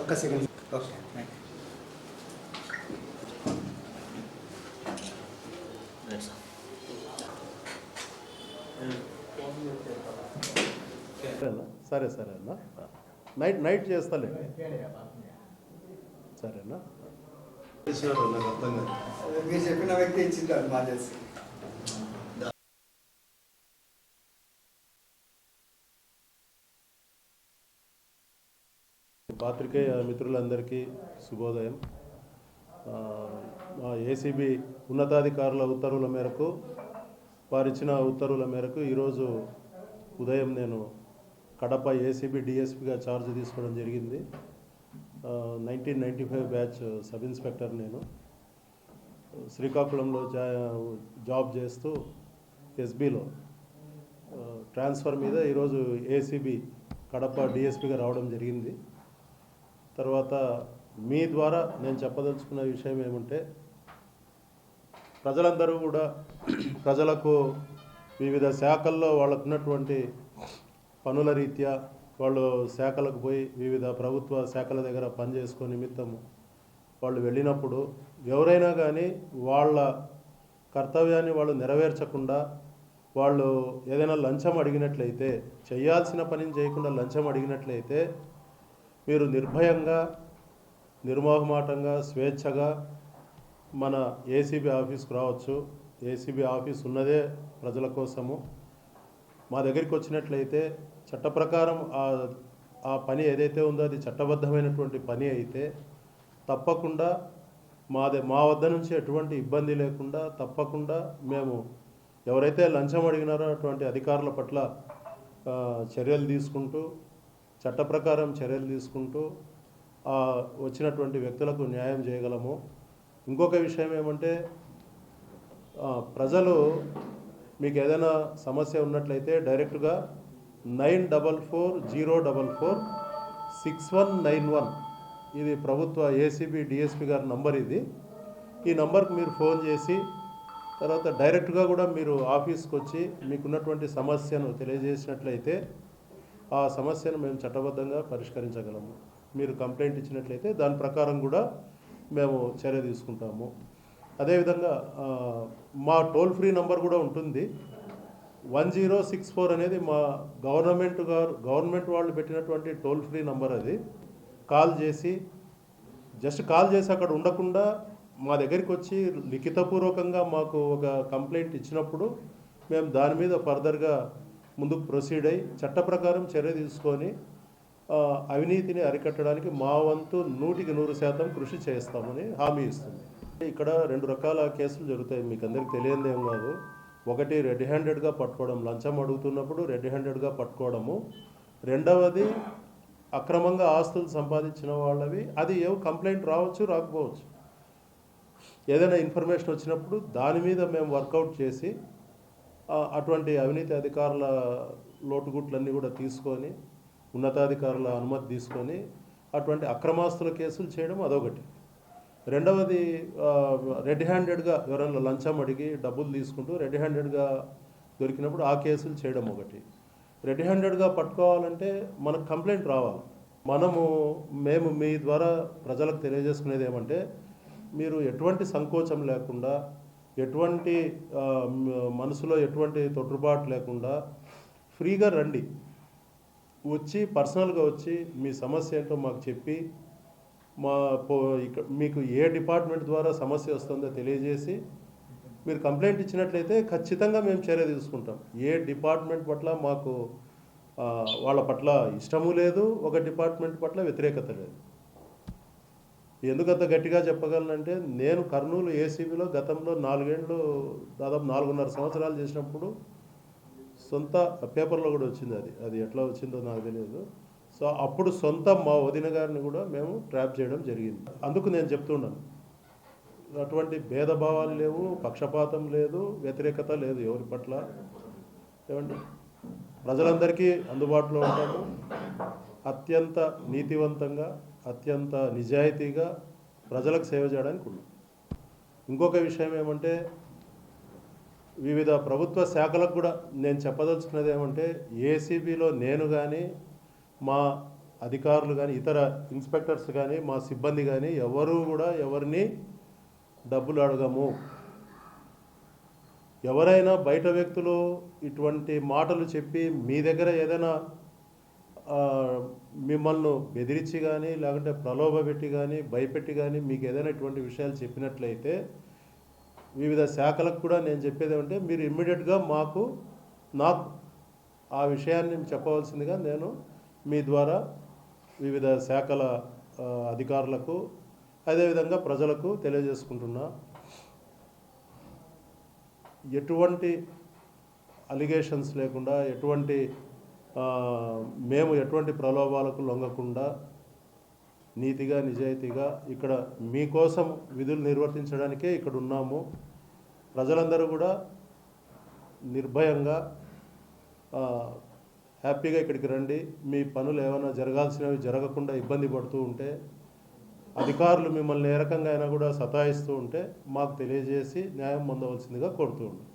ఒక్క second. Okay, సరే సరే అన్న, నైట్ చేస్తాలే. సరేనా? మీరు చెప్పిన వ్యక్తి ఇచ్చింటారు మా తెలిసి. పాత్రికేయ మిత్రులందరికీ శుభోదయం. మా ఏసీబీ ఉన్నతాధికారుల ఉత్తర్వుల మేరకు, వారిచ్చిన ఉత్తర్వుల మేరకు ఈరోజు ఉదయం నేను కడప ఏసీబీ డిఎస్పీగా ఛార్జ్ తీసుకోవడం జరిగింది. 1995 బ్యాచ్ సబ్ ఇన్స్పెక్టర్. నేను శ్రీకాకుళంలో జాబ్ చేస్తూ ఎస్బీలో ట్రాన్స్ఫర్ మీద ఈరోజు ఏసీబీ కడప డిఎస్పీగా రావడం జరిగింది. తర్వాత మీ ద్వారా నేను చెప్పదలుచుకున్న విషయం ఏమంటే, ప్రజలందరూ కూడా ప్రజలకు వివిధ శాఖల్లో వాళ్ళకు ఉన్నటువంటి పనుల రీత్యా వాళ్ళు శాఖలకు పోయి వివిధ ప్రభుత్వ శాఖల దగ్గర పనిచేసుకునే నిమిత్తం వాళ్ళు వెళ్ళినప్పుడు ఎవరైనా కానీ వాళ్ళ కర్తవ్యాన్ని వాళ్ళు నెరవేర్చకుండా వాళ్ళు ఏదైనా లంచం అడిగినట్లయితే, చేయాల్సిన పనిని చేయకుండా లంచం అడిగినట్లయితే మీరు నిర్భయంగా, నిర్మోహమాటంగా, స్వేచ్ఛగా మన ఏసీబీ ఆఫీస్కు రావచ్చు. ఏసీబీ ఆఫీస్ ఉన్నదే ప్రజల కోసము. మా దగ్గరికి వచ్చినట్లయితే చట్ట ప్రకారం ఆ పని ఏదైతే ఉందో అది చట్టబద్ధమైనటువంటి పని అయితే తప్పకుండా మా వద్ద నుంచి ఎటువంటి ఇబ్బంది లేకుండా తప్పకుండా మేము ఎవరైతే లంచం అడిగినారో అటువంటి అధికారుల పట్ల చర్యలు తీసుకుంటూ, చట్ట ప్రకారం చర్యలు తీసుకుంటూ వచ్చినటువంటి వ్యక్తులకు న్యాయం చేయగలము. ఇంకొక విషయం ఏమంటే, ప్రజలు మీకు ఏదైనా సమస్య ఉన్నట్లయితే డైరెక్ట్గా 9440446191 ఇది ప్రభుత్వ ఏసీబీ డిఎస్పీ గారి నంబర్. ఈ నంబర్కి మీరు ఫోన్ చేసి తర్వాత డైరెక్ట్గా కూడా మీరు ఆఫీస్కి వచ్చి మీకున్నటువంటి సమస్యను తెలియజేసినట్లయితే ఆ సమస్యను మేము చట్టబద్ధంగా పరిష్కరించగలము. మీరు కంప్లైంట్ ఇచ్చినట్లయితే దాని ప్రకారం కూడా మేము చర్య తీసుకుంటాము. అదేవిధంగా మా టోల్ ఫ్రీ నంబర్ కూడా ఉంటుంది. 1064 అనేది మా గవర్నమెంట్ వాళ్ళు పెట్టినటువంటి టోల్ ఫ్రీ నంబర్. అది కాల్ చేసి అక్కడ ఉండకుండా మా దగ్గరికి వచ్చి లిఖితపూర్వకంగా మాకు ఒక కంప్లైంట్ ఇచ్చినప్పుడు మేము దాని మీద ఫర్దర్గా ముందుకు ప్రొసీడ్ అయ్యి చట్ట ప్రకారం చర్య తీసుకొని అవినీతిని అరికట్టడానికి మా వంతు 100% కృషి చేస్తామని హామీ ఇస్తుంది. ఇక్కడ 2 రకాల కేసులు జరుగుతాయి, మీకు అందరికీ తెలియదేం కాదు. ఒకటి రెడ్ హ్యాండెడ్గా పట్టుకోవడం, లంచం అడుగుతున్నప్పుడు రెడ్ హ్యాండెడ్గా పట్టుకోవడము. రెండవది అక్రమంగా ఆస్తులు సంపాదించిన వాళ్ళవి. అది కంప్లైంట్ రావచ్చు, రాకపోవచ్చు. ఏదైనా ఇన్ఫర్మేషన్ వచ్చినప్పుడు దాని మీద మేము వర్కౌట్ చేసి అటువంటి అవినీతి అధికారుల లోటుగుట్లన్నీ కూడా తీసుకొని, ఉన్నతాధికారుల అనుమతి తీసుకొని అటువంటి అక్రమాస్తుల కేసులు చేయడం అదొకటి. రెండవది రెడ్ హ్యాండెడ్గా ఎవరైనా లంచం అడిగి డబ్బులు తీసుకుంటూ రెడ్ హ్యాండెడ్గా దొరికినప్పుడు ఆ కేసులు చేయడం ఒకటి. రెడ్ హ్యాండెడ్గా పట్టుకోవాలంటే మనకు కంప్లైంట్ రావాలి. మేము మీ ద్వారా ప్రజలకు తెలియజేసుకునేది ఏమంటే, మీరు ఎటువంటి సంకోచం లేకుండా, ఎటువంటి మనసులో ఎటువంటి తొట్టుబాటు లేకుండా ఫ్రీగా రండి. వచ్చి పర్సనల్గా వచ్చి మీ సమస్య ఏంటో మాకు చెప్పి మీకు ఏ డిపార్ట్మెంట్ ద్వారా సమస్య వస్తుందో తెలియజేసి మీరు కంప్లైంట్ ఇచ్చినట్లయితే ఖచ్చితంగా మేము చర్య తీసుకుంటాం. ఏ డిపార్ట్మెంట్ పట్ల మాకు వాళ్ళ పట్ల ఇష్టము లేదు, ఒక డిపార్ట్మెంట్ పట్ల వ్యతిరేకత లేదు. ఎందుకంత గట్టిగా చెప్పగలనంటే, నేను కర్నూలు ఏసీబీలో గతంలో 4 ఏళ్ళు దాదాపు 4.5 సంవత్సరాలు చేసినప్పుడు సొంత పేపర్లో కూడా వచ్చింది. అది ఎట్లా వచ్చిందో నాకు తెలియదు. సో అప్పుడు సొంత మా వదిన గారిని కూడా మేము ట్రాప్ చేయడం జరిగింది. అందుకు నేను చెప్తున్నాను, అటువంటి భేదభావాలు లేవు, పక్షపాతం లేదు, వ్యతిరేకత లేదు ఎవరి పట్ల. ఏమండి, ప్రజలందరికీ అందుబాటులో ఉంటాము. అత్యంత నీతివంతంగా, అత్యంత నిజాయితీగా ప్రజలకు సేవ చేయడానికి ఉన్నాం. ఇంకొక విషయం ఏమంటే వివిధ ప్రభుత్వ శాఖలకు కూడా నేను చెప్పదలుచుకున్నది ఏమంటే ఏసీబీలో నేను కానీ మా అధికారులు కానీ ఇతర ఇన్స్పెక్టర్స్ కానీ మా సిబ్బంది కానీ ఎవరు కూడా ఎవరిని డబ్బులు అడగము. ఎవరైనా బయట వ్యక్తులు ఇటువంటి మాటలు చెప్పి మీ దగ్గర ఏదైనా మిమ్మల్ని బెదిరించి కానీ లేకుంటే ప్రలోభ పెట్టి కానీ భయపెట్టి కానీ మీకు ఏదైనా ఇటువంటి విషయాలు చెప్పినట్లయితే వివిధ శాఖలకు కూడా నేను చెప్పేది ఏమంటే మీరు ఇమ్మీడియట్గా నాకు ఆ విషయాన్ని చెప్పవలసిందిగా నేను మీ ద్వారా వివిధ శాఖల అధికారులకు అదేవిధంగా ప్రజలకు తెలియజేసుకుంటున్నా. ఎటువంటి అలిగేషన్స్ లేకుండా మేము ఎటువంటి ప్రలోభాలకు లొంగకుండా నీతిగా నిజాయితీగా ఇక్కడ మీకోసం విధులు నిర్వర్తించడానికే ఇక్కడ ఉన్నాము. ప్రజలందరూ కూడా నిర్భయంగా హ్యాపీగా ఇక్కడికి రండి. మీ పనులు ఏమైనా జరగాల్సినవి జరగకుండా ఇబ్బంది పడుతూ ఉంటే అధికారులు మిమ్మల్ని ఏ రకంగా అయినా కూడా సతాయిస్తూ ఉంటే మాకు తెలియజేసి న్యాయం పొందవలసిందిగా కోరుతూ ఉంటాం.